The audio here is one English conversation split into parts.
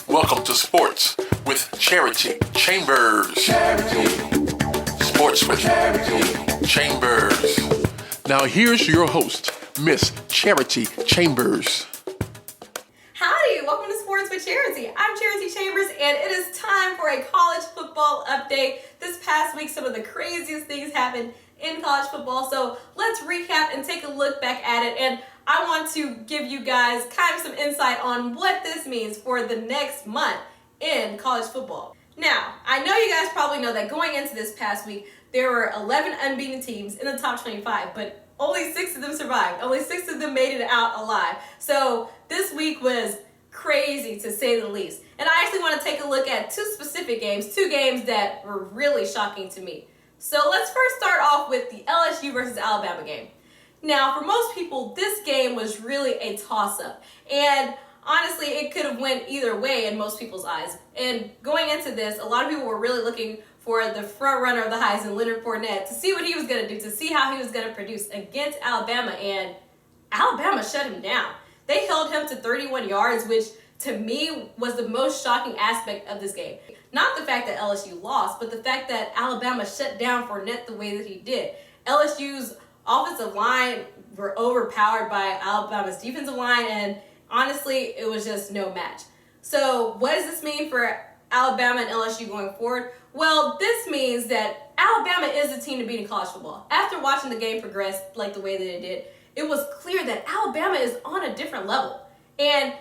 Welcome to Sports with Charity Chambers. Sports with Charity Chambers. Now here's your host, Miss Charity Chambers. Howdy, welcome to Sports with Charity. I'm Charity Chambers, and it is time for a college football update. This past week, some of the craziest things happened in college football, so let's recap and take a look back at it. And I want to give you guys kind of some insight on what this means for the next month in college football. Now, I know you guys probably know that going into this past week, there were 11 unbeaten teams in the top 25, but only 6 of them survived. Only 6 of them made it out alive. So this week was crazy, to say the least. And I actually want to take a look at 2 specific games, 2 games that were really shocking to me. So let's first start off with the LSU versus Alabama game. Now, for most people, this game was really a toss-up. And honestly, it could have went either way in most people's eyes. And going into this, a lot of people were really looking for the front runner of the Heisman, Leonard Fournette, to see what he was going to do, to see how he was going to produce against Alabama. And Alabama shut him down. They held him to 31 yards, which to me was the most shocking aspect of this game. Not the fact that LSU lost, but the fact that Alabama shut down Fournette the way that he did. LSU's offensive line were overpowered by Alabama's defensive line, and honestly, it was just no match. So what does this mean for Alabama and LSU going forward? Well, this means that Alabama is the team to beat in college football. After watching the game progress like the way that it did, it was clear that Alabama is on a different level. And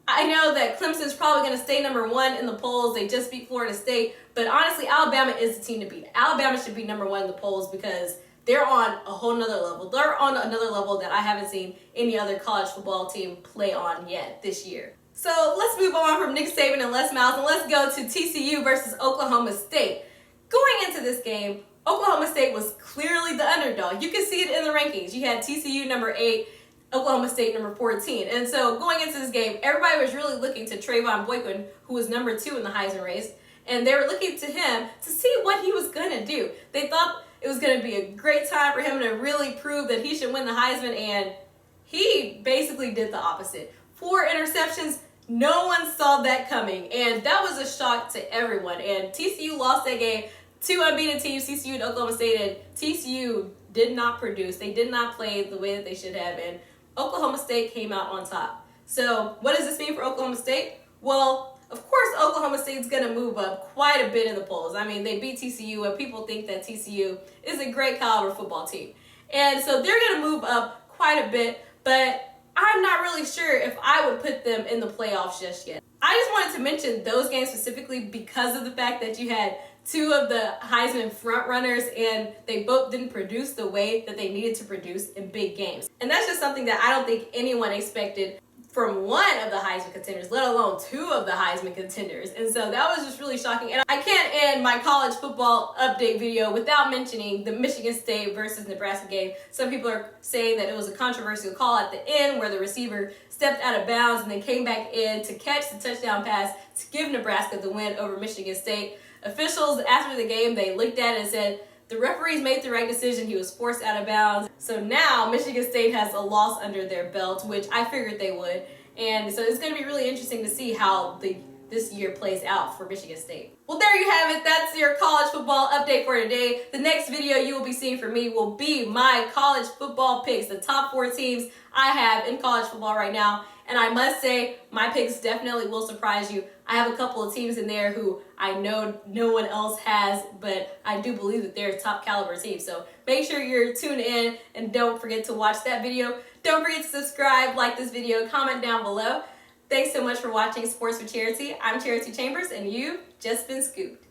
I know that Clemson's probably going to stay number 1 in the polls. They just beat Florida State. But honestly, Alabama is the team to beat. Alabama should be number 1 in the polls because they're on a whole nother level. They're on another level that I haven't seen any other college football team play on yet this year. So let's move on from Nick Saban and Les Miles, and let's go to TCU versus Oklahoma State. Going into this game, Oklahoma State was clearly the underdog. You can see it in the rankings. You had TCU number 8, Oklahoma State number 14. And so going into this game, everybody was really looking to Trayvon Boykin, who was number 2 in the Heisman race, and they were looking to him to see what he was going to do. They thought it was going to be a great time for him to really prove that he should win the Heisman, and he basically did the opposite. 4 interceptions, no one saw that coming, and that was a shock to everyone. And TCU lost that game. 2 unbeaten teams, TCU and Oklahoma State, and TCU did not produce. They did not play the way that they should have, and Oklahoma State came out on top. So what does this mean for Oklahoma State? Well, of course, Oklahoma State's going to move up quite a bit in the polls. I mean, they beat TCU, and people think that TCU is a great caliber football team. And so they're going to move up quite a bit, but I'm not really sure if I would put them in the playoffs just yet. I just wanted to mention those games specifically because of the fact that you had 2 of the Heisman front runners, and they both didn't produce the way that they needed to produce in big games. And that's just something that I don't think anyone expected from 1 of the Heisman contenders, let alone 2 of the Heisman contenders. And so that was just really shocking. And I can't end my college football update video without mentioning the Michigan State versus Nebraska game. Some people are saying that it was a controversial call at the end where the receiver stepped out of bounds and then came back in to catch the touchdown pass to give Nebraska the win over Michigan State. Officials, after the game, they looked at it and said, the referees made the right decision. He was forced out of bounds. So now Michigan State has a loss under their belt, which I figured they would. And so it's going to be really interesting to see how this year plays out for Michigan State. Well, there you have it. That's your college football update for today. The next video you will be seeing from me will be my college football picks, the top 4 teams I have in college football right now. And I must say, my picks definitely will surprise you. I have a couple of teams in there who I know no one else has, but I do believe that they're top caliber teams. So make sure you're tuned in and don't forget to watch that video. Don't forget to subscribe, like this video, comment down below. Thanks so much for watching Sports with Charity. I'm Charity Chambers, and you've just been scooped.